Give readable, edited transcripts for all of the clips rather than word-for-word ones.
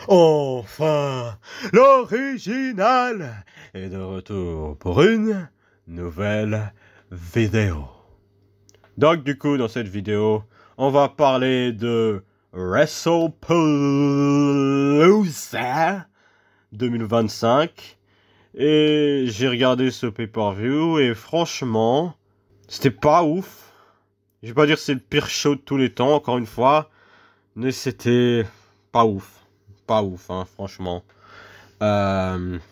Enfin, l'original est de retour pour une nouvelle vidéo. Donc du coup, dans cette vidéo, on va parler de WrestlePalooza 2025. Et j'ai regardé ce pay-per-view et franchement, c'était pas ouf. Je vais pas dire que c'est le pire show de tous les temps, encore une fois, mais c'était pas ouf. Pas ouf, hein, franchement.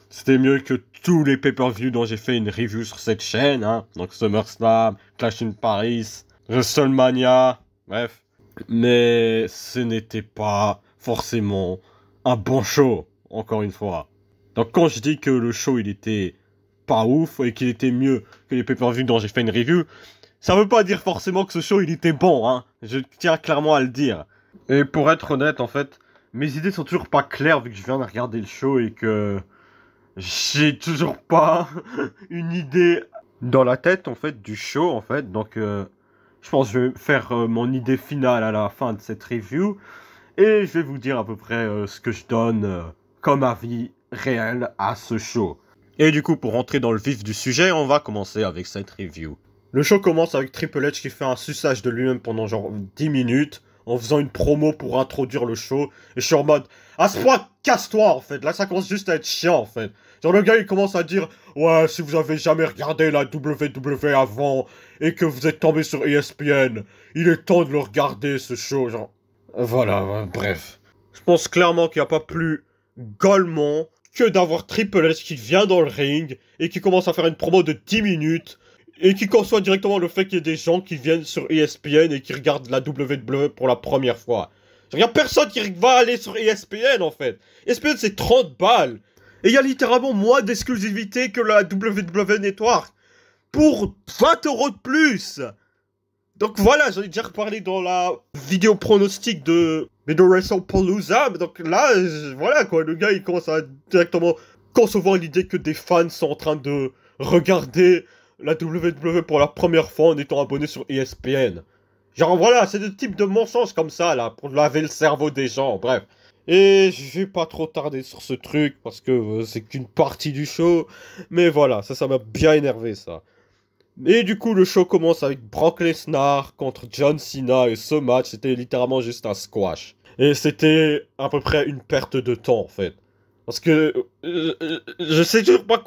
C'était mieux que tous les pay-per-view dont j'ai fait une review sur cette chaîne, hein. Donc SummerSlam, Clash in Paris, WrestleMania, bref. Mais ce n'était pas forcément un bon show, encore une fois. Donc quand je dis que le show il était pas ouf et qu'il était mieux que les pay-per-view dont j'ai fait une review, ça veut pas dire forcément que ce show il était bon, hein. Je tiens clairement à le dire. Et pour être honnête, en fait, mes idées sont toujours pas claires vu que je viens de regarder le show et que j'ai toujours pas une idée dans la tête en fait du show en fait. Donc je pense que je vais faire mon idée finale à la fin de cette review et je vais vous dire à peu près ce que je donne comme avis réel à ce show. Et du coup, pour rentrer dans le vif du sujet, on va commencer avec cette review. Le show commence avec Triple H qui fait un suçage de lui-même pendant genre 10 minutes en faisant une promo pour introduire le show. Et je suis en mode, à ce point, casse-toi en fait. Là, ça commence juste à être chiant en fait. Genre, le gars il commence à dire, ouais, si vous avez jamais regardé la WWE avant et que vous êtes tombé sur ESPN, il est temps de le regarder ce show. Genre, voilà, bref. Je pense clairement qu'il n'y a pas plus golemont que d'avoir Triple H qui vient dans le ring et qui commence à faire une promo de 10 minutes et qui conçoit directement le fait qu'il y ait des gens qui viennent sur ESPN et qui regardent la WWE pour la première fois. Il n'y a personne qui va aller sur ESPN en fait. ESPN c'est 30 balles. Et il y a littéralement moins d'exclusivité que la WWE Network pour 20 € de plus. Donc voilà, j'en ai déjà reparlé dans la vidéo pronostic de WrestlePalooza. Donc là, voilà quoi, le gars il commence à directement concevoir l'idée que des fans sont en train de regarder la WWE pour la première fois en étant abonné sur ESPN. Genre voilà, c'est le type de mensonge comme ça là, pour laver le cerveau des gens, bref. Et je vais pas trop tarder sur ce truc parce que c'est qu'une partie du show. Mais voilà, ça m'a bien énervé ça. Et du coup, le show commence avec Brock Lesnar contre John Cena. Et ce match, c'était littéralement juste un squash. Et c'était à peu près une perte de temps, en fait. Parce que je sais toujours pas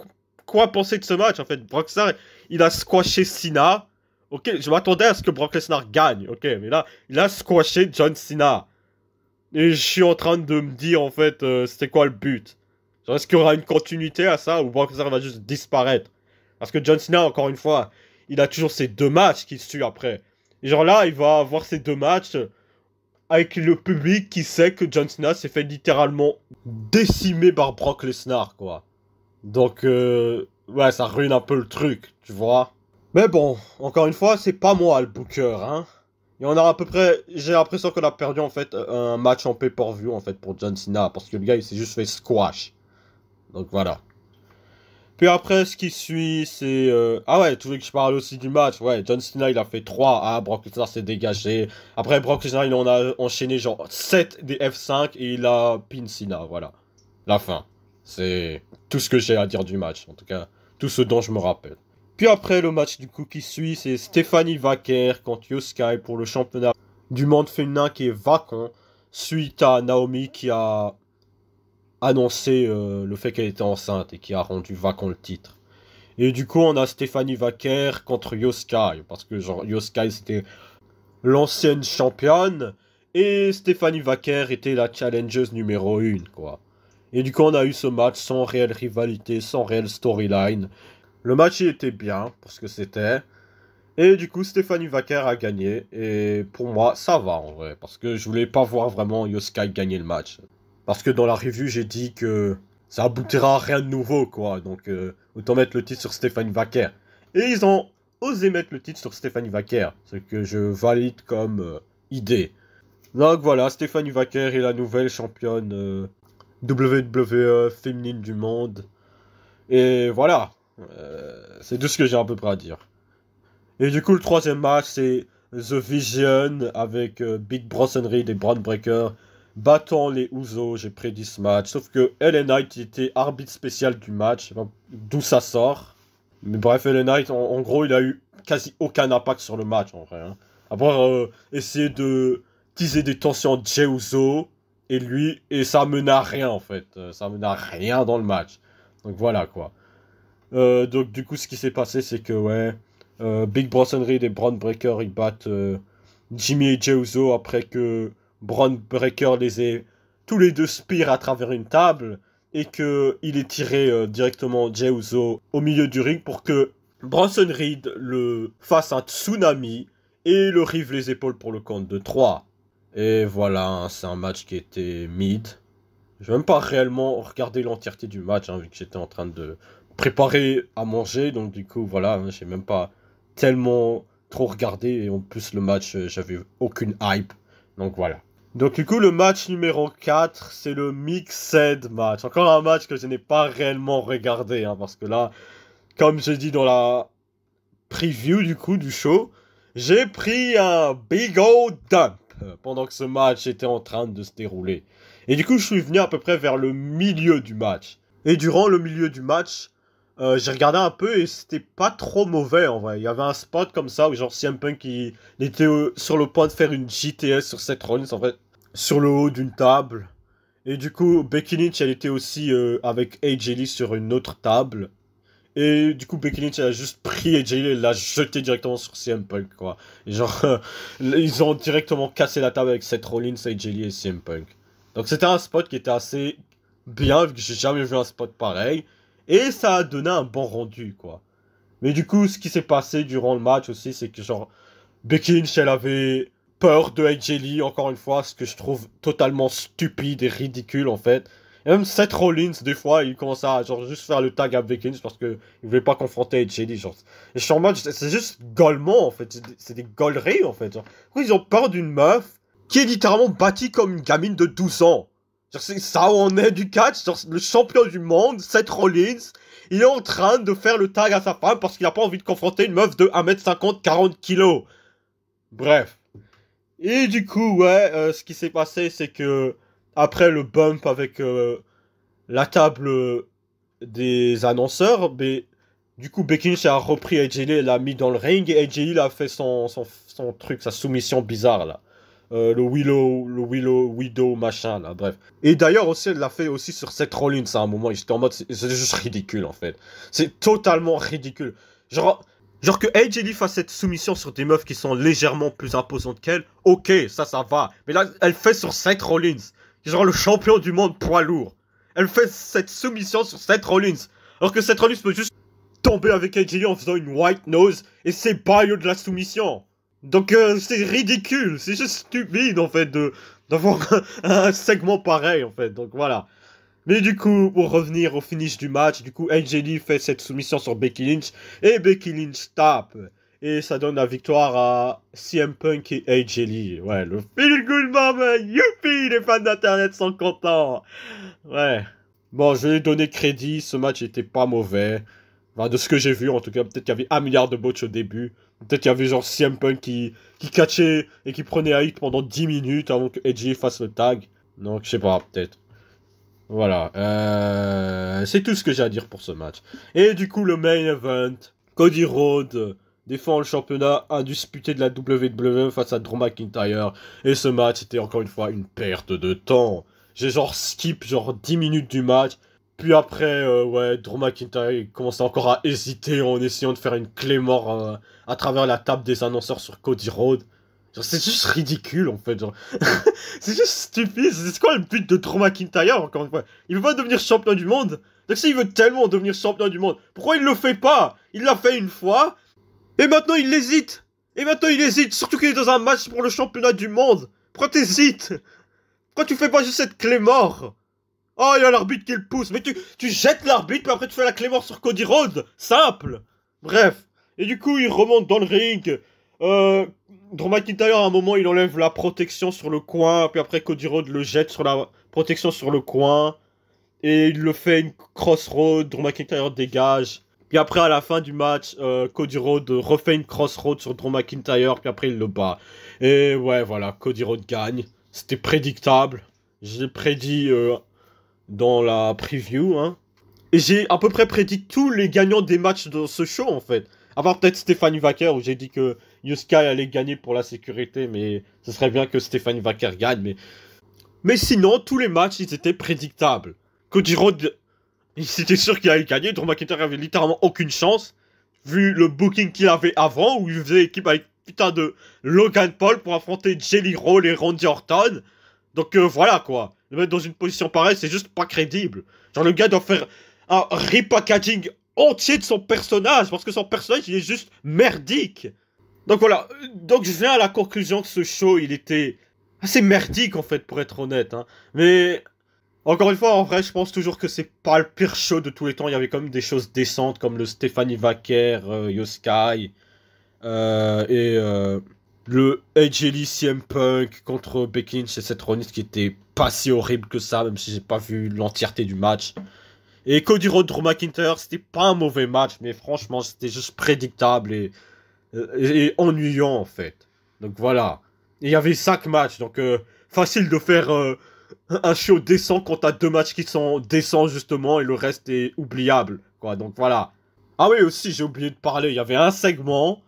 quoi penser de ce match, en fait. Brock Lesnar, il a squashé Cena. Ok, je m'attendais à ce que Brock Lesnar gagne. Ok, mais là, il a squashé John Cena. Et je suis en train de me dire, en fait, c'était quoi le but? Genre, est-ce qu'il y aura une continuité à ça ou Brock Lesnar va juste disparaître? Parce que John Cena, encore une fois, il a toujours ses 2 matchs qui suivent après. Et genre là, il va avoir ces 2 matchs avec le public qui sait que John Cena s'est fait littéralement décimer par Brock Lesnar, quoi. Donc, ouais, ça ruine un peu le truc, tu vois. Mais bon, encore une fois, c'est pas moi le booker, hein. Et on a à peu près, j'ai l'impression qu'on a perdu en fait un match en pay-per-view en fait pour John Cena parce que le gars il s'est juste fait squash. Donc voilà. Puis après, ce qui suit, c'est... Ah ouais, tu veux que je parle aussi du match? Ouais, John Cena, il a fait 3 A, Brock Lesnar s'est dégagé. Après, Brock Lesnar, il en a enchaîné genre 7 des F5 et il a pin Cena, voilà. La fin. C'est tout ce que j'ai à dire du match, en tout cas, tout ce dont je me rappelle. Puis après, le match du coup qui suit, c'est Stephanie Vaquer contre Io Sky pour le championnat du monde féminin qui est vacant, suite à Naomi qui a annoncé le fait qu'elle était enceinte et qui a rendu vacant le titre. Et du coup, on a Stephanie Vaquer contre Io Sky, parce que genre Io Sky c'était l'ancienne championne et Stephanie Vaquer était la challengeuse numéro 1, quoi. Et du coup, on a eu ce match sans réelle rivalité, sans réelle storyline. Le match il était bien pour ce que c'était. Et du coup, Stephanie Vaquer a gagné. Et pour moi, ça va en vrai. Parce que je voulais pas voir vraiment Io Sky gagner le match. Parce que dans la review, j'ai dit que ça aboutira à rien de nouveau, quoi. Donc, autant mettre le titre sur Stephanie Vaquer. Et ils ont osé mettre le titre sur Stephanie Vaquer. Ce que je valide comme idée. Donc voilà, Stephanie Vaquer est la nouvelle championne WWE féminine du monde. Et voilà. C'est tout ce que j'ai à peu près à dire. Et du coup, le troisième match, c'est The Vision avec Big Bronson Reed et Braun Breaker battant les Usos. J'ai prédit ce match. Sauf que LA Knight était arbitre spécial du match. Je sais pas d'où ça sort. Mais bref, LA Knight, en gros, il a eu quasi aucun impact sur le match, en vrai. Hein. À part essayer de teaser des tensions entre Jey Uso et lui. Et ça mena à rien, en fait. Ça mena à rien dans le match. Donc voilà, quoi. Donc du coup, ce qui s'est passé, c'est que, ouais... Big Bronson Reed et Bron Breakker, ils battent Jimmy et Jey Uso après que Bron Breakker les ait tous les deux spear à travers une table et qu'il ait tiré directement Jey Uso au milieu du ring pour que Bronson Reed le fasse un tsunami et le rive les épaules pour le compte de 3. Et voilà, hein, c'est un match qui était mid. Je vais même pas réellement regarder l'entièreté du match, hein, vu que j'étais en train de préparer à manger, donc du coup, voilà, hein, j'ai même pas tellement trop regardé, et en plus, le match, j'avais aucune hype, donc voilà. Donc du coup, le match numéro 4, c'est le Mixed Match. Encore un match que je n'ai pas réellement regardé, hein, parce que là, comme j'ai dit dans la preview du coup du show, j'ai pris un big old dump pendant que ce match était en train de se dérouler. Et du coup, je suis venu à peu près vers le milieu du match. Et durant le milieu du match, j'ai regardé un peu et c'était pas trop mauvais en vrai. Il y avait un spot comme ça où genre CM Punk il était sur le point de faire une JTS sur Seth Rollins en fait, sur le haut d'une table. Et du coup, Becky Lynch elle était aussi avec AJ Lee sur une autre table. Et du coup, Becky Lynch elle a juste pris AJ Lee et l'a jeté directement sur CM Punk quoi. Et genre, ils ont directement cassé la table avec Seth Rollins, AJ Lee et CM Punk. Donc c'était un spot qui était assez bien vu que j'ai jamais vu un spot pareil. Et ça a donné un bon rendu, quoi. Mais du coup, ce qui s'est passé durant le match aussi, c'est que genre, Becky Lynch, elle avait peur de AJ Lee, encore une fois, ce que je trouve totalement stupide et ridicule, en fait. Et même Seth Rollins, des fois, il commence à genre juste faire le tag à Becky Lynch parce qu'il voulait pas confronter AJ Lee, genre. Et je suis en mode, c'est juste gaulement, en fait. C'est des gauleries, en fait. Genre. Pourquoi ils ont peur d'une meuf qui est littéralement bâtie comme une gamine de 12 ans? C'est ça où on est du catch, genre le champion du monde, Seth Rollins, il est en train de faire le tag à sa femme parce qu'il a pas envie de confronter une meuf de 1m50, 40 kilos. Bref. Et du coup, ouais, ce qui s'est passé, c'est que après le bump avec la table des annonceurs, mais du coup, Becky Lynch a repris AJ Lee et l'a mis dans le ring et AJ Lee a fait son truc, sa soumission bizarre là. Le Widow machin là, bref. Et d'ailleurs aussi, elle l'a fait aussi sur Seth Rollins à un moment, j'étais en mode, c'est juste ridicule en fait. C'est totalement ridicule. Genre que AJ Lee fasse cette soumission sur des meufs qui sont légèrement plus imposantes qu'elle, ok, ça va. Mais là, elle fait sur Seth Rollins, genre le champion du monde poids lourd. Elle fait cette soumission sur Seth Rollins, alors que Seth Rollins peut juste tomber avec AJ Lee en faisant une white nose, et c'est pas de la soumission. Donc c'est ridicule, c'est juste stupide en fait d'avoir un segment pareil en fait, donc voilà. Mais du coup, pour revenir au finish du match, du coup AJ Lee fait cette soumission sur Becky Lynch, et Becky Lynch tape. Et ça donne la victoire à CM Punk et AJ Lee. Ouais, le feel good moment, youpi, les fans d'internet sont contents. Ouais. Bon, je vais lui donner crédit, ce match était pas mauvais. Enfin, de ce que j'ai vu, en tout cas, peut-être qu'il y avait 1 milliard de botches au début. Peut-être qu'il y avait genre CM Punk qui catchait et qui prenait un hit pendant 10 minutes avant que AJ fasse le tag. Donc, je sais pas, peut-être. Voilà. C'est tout ce que j'ai à dire pour ce match. Et du coup, le main event. Cody Rhodes défend le championnat indisputé de la WWE face à Drew McIntyre. Et ce match était encore une fois une perte de temps. J'ai genre skip genre 10 minutes du match. Puis après, ouais, Drew McIntyre il commençait encore à hésiter en essayant de faire une Claymore à travers la table des annonceurs sur Cody Rhodes. Genre, c'est juste ridicule, en fait, genre. C'est juste stupide. C'est quoi le but de Drew McIntyre, encore une fois? Il veut pas devenir champion du monde. Donc s'il veut tellement devenir champion du monde, pourquoi il le fait pas? Il l'a fait une fois, et maintenant il hésite. Et maintenant il hésite, surtout qu'il est dans un match pour le championnat du monde. Pourquoi t'hésites? Pourquoi tu fais pas juste cette Claymore? Oh, il y a l'arbitre qui le pousse. Mais tu jettes l'arbitre, puis après tu fais la Claymore sur Cody Rhodes. Simple. Bref. Et du coup, il remonte dans le ring. Drew McIntyre, à un moment, il enlève la protection sur le coin. Puis après, Cody Rhodes le jette sur la protection sur le coin. Et il le fait une crossroad. Drew McIntyre dégage. Puis après, à la fin du match, Cody Rhodes refait une crossroad sur Drew McIntyre. Puis après, il le bat. Et ouais, voilà, Cody Rhodes gagne. C'était prédictable. Je l'ai prédit dans la preview, hein. Et j'ai à peu près prédit tous les gagnants des matchs de ce show, en fait. À part peut-être Stephanie Wacker, où j'ai dit que Yusuke allait gagner pour la sécurité, mais ce serait bien que Stephanie Wacker gagne, mais sinon, tous les matchs, ils étaient prédictables. Cody Rhodes, c'était sûr qu'il allait gagner. Drew McIntyre avait littéralement aucune chance, vu le booking qu'il avait avant, où il faisait équipe avec putain de Logan Paul pour affronter Jelly Roll et Randy Orton. Donc voilà quoi. Le mettre dans une position pareille, c'est juste pas crédible. Genre le gars doit faire un repackaging entier de son personnage, parce que son personnage, il est juste merdique. Donc voilà, donc je viens à la conclusion que ce show, il était assez merdique en fait, pour être honnête. Hein. Mais encore une fois, en vrai, je pense toujours que c'est pas le pire show de tous les temps. Il y avait quand même des choses décentes comme le Stephanie Wacker, Yoskai, le Edge Elite CM Punk contre Becky Lynch et Seth Rollins qui était pas si horrible que ça, même si j'ai pas vu l'entièreté du match. Et Cody Rhodes, Drew McIntyre, c'était pas un mauvais match, mais franchement, c'était juste prédictable et ennuyant en fait. Donc voilà. Et il y avait 5 matchs, donc facile de faire un show décent quand t'as 2 matchs qui sont décents justement et le reste est oubliable. Quoi, donc voilà. Ah oui aussi, j'ai oublié de parler, il y avait un segment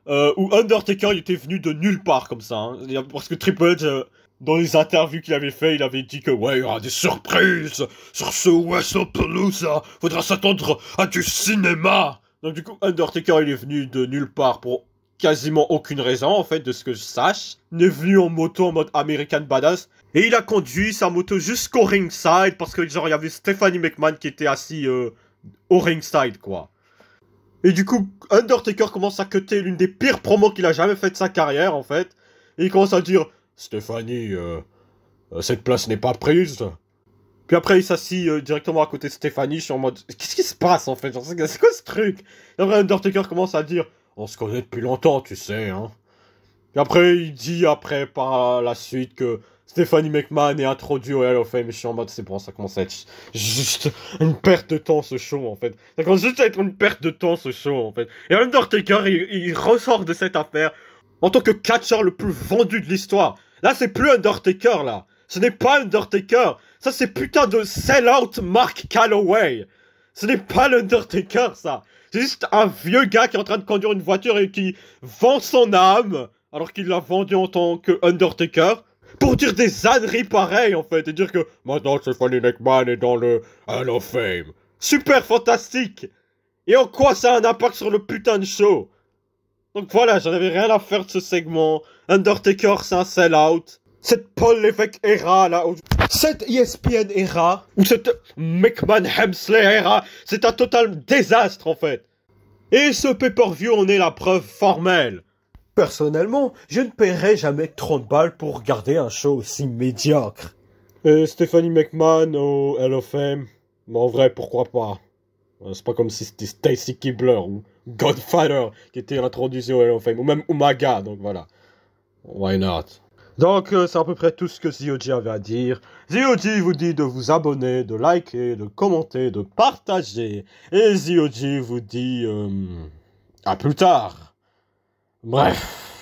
où Undertaker il était venu de nulle part comme ça. Hein. Parce que Triple H, dans les interviews qu'il avait fait, il avait dit que ouais, il y aura des surprises sur ce WrestlePalooza, faudra s'attendre à du cinéma. Donc du coup, Undertaker il est venu de nulle part pour quasiment aucune raison en fait, de ce que je sache. Il est venu en moto en mode American Badass. Et il a conduit sa moto jusqu'au ringside parce que genre il y avait Stephanie McMahon qui était assis au ringside quoi. Et du coup, Undertaker commence à cutter l'une des pires promos qu'il a jamais fait de sa carrière en fait. Et il commence à dire Stéphanie, cette place n'est pas prise. Puis après, il s'assit directement à côté de Stéphanie. Je suis en mode, qu'est-ce qui se passe en fait? Genre, c'est quoi ce truc? Et après, Undertaker commence à dire, on se connaît depuis longtemps, tu sais, hein. Puis après, il dit après, par la suite, que Stephanie McMahon est introduit au Hall of Fame. Et je suis en mode, c'est bon, ça commence à être juste une perte de temps ce show en fait. Ça commence juste à être une perte de temps ce show en fait. Et Undertaker, il ressort de cette affaire en tant que catcheur le plus vendu de l'histoire. Là, c'est plus Undertaker, là. Ce n'est pas Undertaker. Ça, c'est putain de sell-out Mark Calloway. Ce n'est pas l'Undertaker, ça. C'est juste un vieux gars qui est en train de conduire une voiture et qui vend son âme, alors qu'il l'a vendue en tant que Undertaker, pour dire des âneries pareilles, en fait, et dire que maintenant Stephanie McMahon est dans le Hall of Fame. Super fantastique. Et en quoi ça a un impact sur le putain de show? Donc voilà, j'en avais rien à faire de ce segment. Undertaker, c'est un sell-out. Cette Paul Levesque era, là, cette ESPN era, ou cette McMahon-Hemsley era, c'est un total désastre, en fait. Et ce pay-per-view en est la preuve formelle. Personnellement, je ne paierai jamais 30 balles pour regarder un show aussi médiocre. Et Stephanie McMahon au Hall of Fame, mais en vrai, pourquoi pas? C'est pas comme si c'était Stacy Keibler ou Godfather qui était introduit au Hall of Fame, ou même Umaga, donc voilà. Why not? Donc c'est à peu près tout ce que ZOG avait à dire. ZOG vous dit de vous abonner, de liker, de commenter, de partager. Et ZOG vous dit à plus tard. Bref.